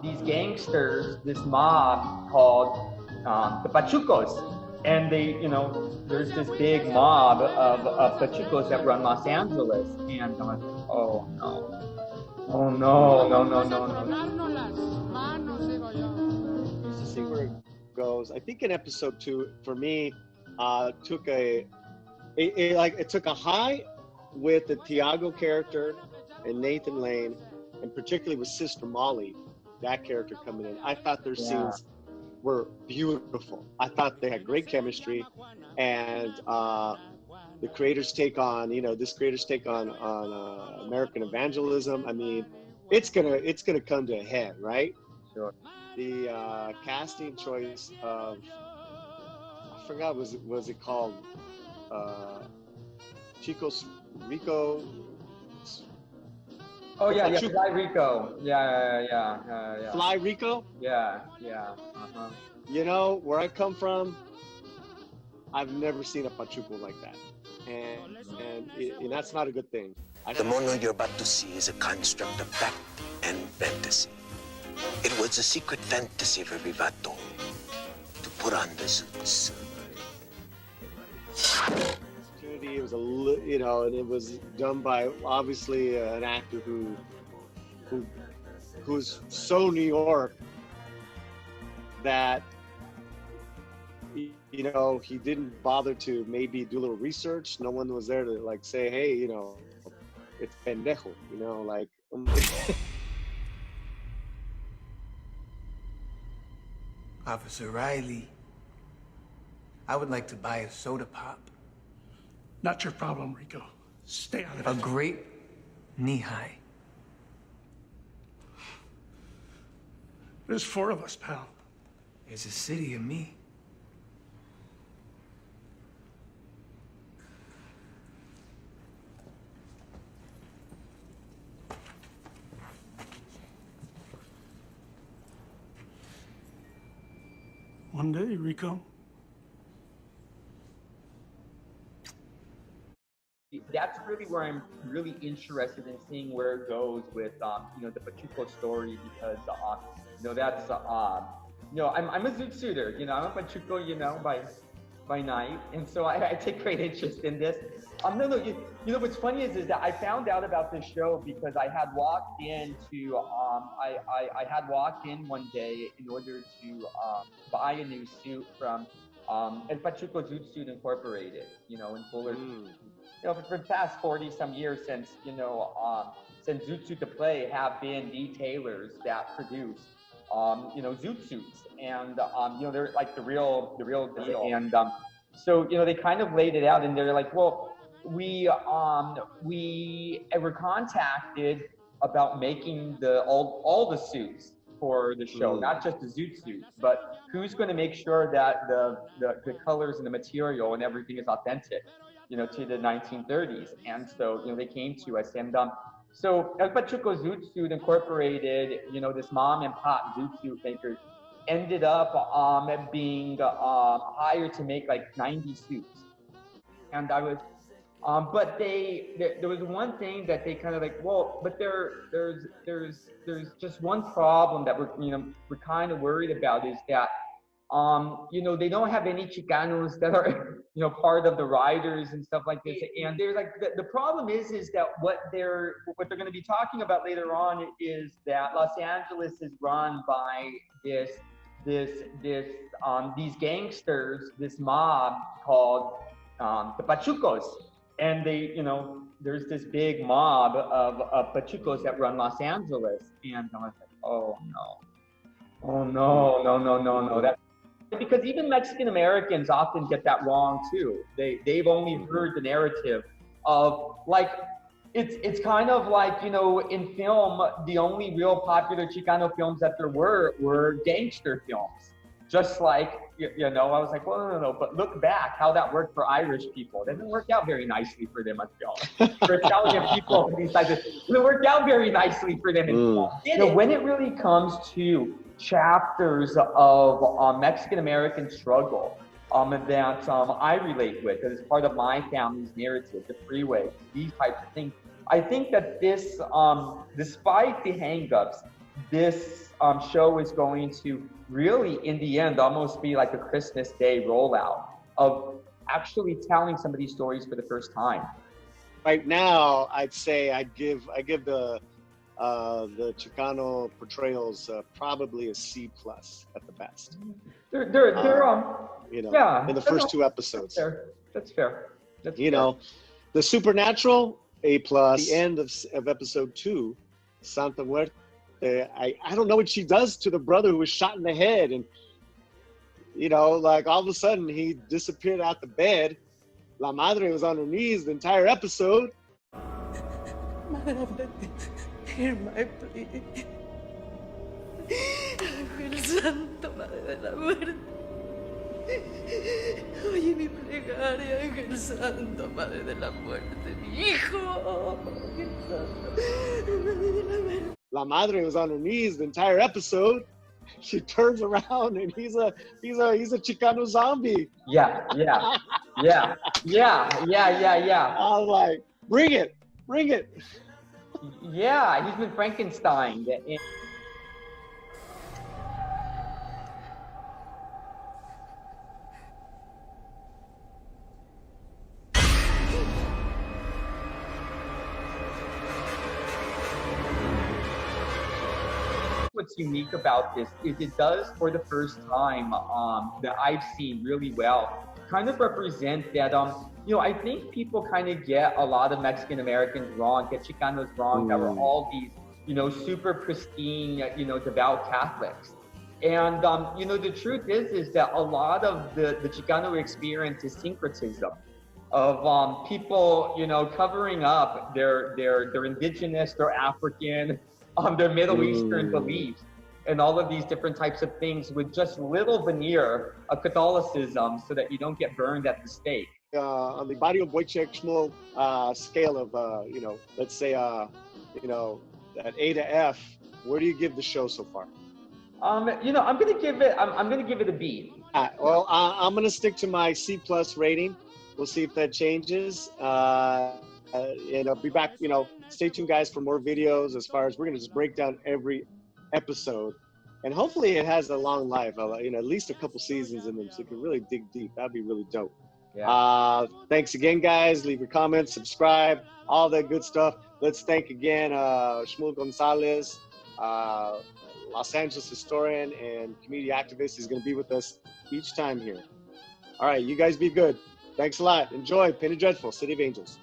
These gangsters, this mob called the Pachucos. And they, there's this big mob of Pachucos that run Los Angeles. And I'm like, oh no. Oh no, no, no, no, no. Just to see where it goes. I think in episode 2, for me, took it took a high with the Tiago character and Nathan Lane, and particularly with Sister Molly, that character coming in. I thought their scenes were beautiful. I thought they had great chemistry, and the creators' take on, this creators' take on American evangelism. I mean, it's gonna come to a head, right? Sure. The casting choice of, I forgot, was it called Rico? Oh yeah, Fly Rico. Yeah. Fly Rico? Yeah. Where I come from, I've never seen a Pachuco like that. And that's not a good thing. The mono you're about to see is a construct of fact and fantasy. It was a secret fantasy of every vato to put on the ZOOTs. It was and it was done by obviously an actor who's so New York that he didn't bother to maybe do a little research. No one was there to say, hey, it's pendejo, Officer Riley, I would like to buy a soda pop. Not your problem, Rico. Stay out of it. A grape knee-high. There's 4 of us, pal. There's a city of me. One day, Rico. That's really where I'm really interested in seeing where it goes with, the Pachuco story, because, that's, I'm a zoot suitor, I'm a Pachuco, by night. And so I take great interest in this. What's funny is that I found out about this show because I had walked into, I had walked in one day in order to buy a new suit from El Pachuco Zoot Suit Incorporated, in Fullerton. For the past 40-some years since Zoot Suit to Play have been detailers that produce, zoot suits, and they're like the real deal. And so they kind of laid it out, and they're like, well, we were contacted about making all the suits for the show, not just the zoot suits, but who's going to make sure that the colors and the material and everything is authentic, to the 1930s. And so, they came to us, and so El Pachuco Zoot Suit Incorporated, this mom and pop zoot suit makers, ended up being hired to make like 90 suits. And I was, but there was one thing that they kind of but there's just one problem that we're kind of worried about, is that they don't have any Chicanos that are, part of the riders and stuff like this. And there's the problem is that what they're going to be talking about later on is that Los Angeles is run by these gangsters, this mob called the Pachucos. And they, there's this big mob of Pachucos that run Los Angeles. And I was like, oh no. Because even Mexican Americans often get that wrong too. They've only heard the narrative of it's kind of like, in film, the only real popular Chicano films that there were gangster films. Just like, I was like, well, no, but look back how that worked for Irish people. It didn't work out very nicely for them on film. For Italian people, it worked out very nicely for them in film. When it really comes to chapters of Mexican American struggle that I relate with, because it's part of my family's narrative, the freeway, these types of things. I think that this, despite the hangups, this show is going to really, in the end, almost be like a Christmas Day rollout of actually telling some of these stories for the first time. Right now, I'd say I give the Chicano portrayals probably a C+ at the best. They're You know, yeah, in the first 2 episodes. That's fair. You know, the Supernatural, A+. The end of episode 2, Santa Muerte. I don't know what she does to the brother who was shot in the head, and you know, like all of a sudden he disappeared out the bed. La Madre was on her knees the entire episode. Madre, hear my plea. Ángel Santo, Madre de la Muerte. Oye mi plegaria, Ángel Santo, Madre de la Muerte, mi hijo. Ángel Santo, Madre de la Muerte. La Madre was on her knees the entire episode. She turns around and he's a Chicano zombie. Yeah. I was like, bring it. Yeah, he's been Frankenstein. What's unique about this is it does, for the first time that I've seen really well, kind of represent that, you know, I think people kind of get a lot of Mexican Americans wrong, get Chicanos wrong, that we're all these, you know, super pristine, you know, devout Catholics. And, you know, the truth is that a lot of the Chicano experience is syncretism of people, you know, covering up their indigenous, their African, their Middle Eastern beliefs, and all of these different types of things with just little veneer of Catholicism so that you don't get burned at the stake. On the Barrio Wojciech Shmuel scale of, you know, let's say, you know, at A to F, where do you give the show so far? You know, I'm gonna give it a B. Well, I'm gonna stick to my C+ rating. We'll see if that changes. And I'll be back, you know, stay tuned guys for more videos as far as we're gonna just break down every episode. And hopefully it has a long life, you know, at least a couple seasons in them so you can really dig deep. That'd be really dope. Yeah. Thanks again, guys. Leave your comments, subscribe, all that good stuff. Let's thank again Shmuel Gonzalez, Los Angeles historian and community activist. He's gonna be with us each time here. All right, you guys be good. Thanks a lot. Enjoy Penny Dreadful, City of Angels.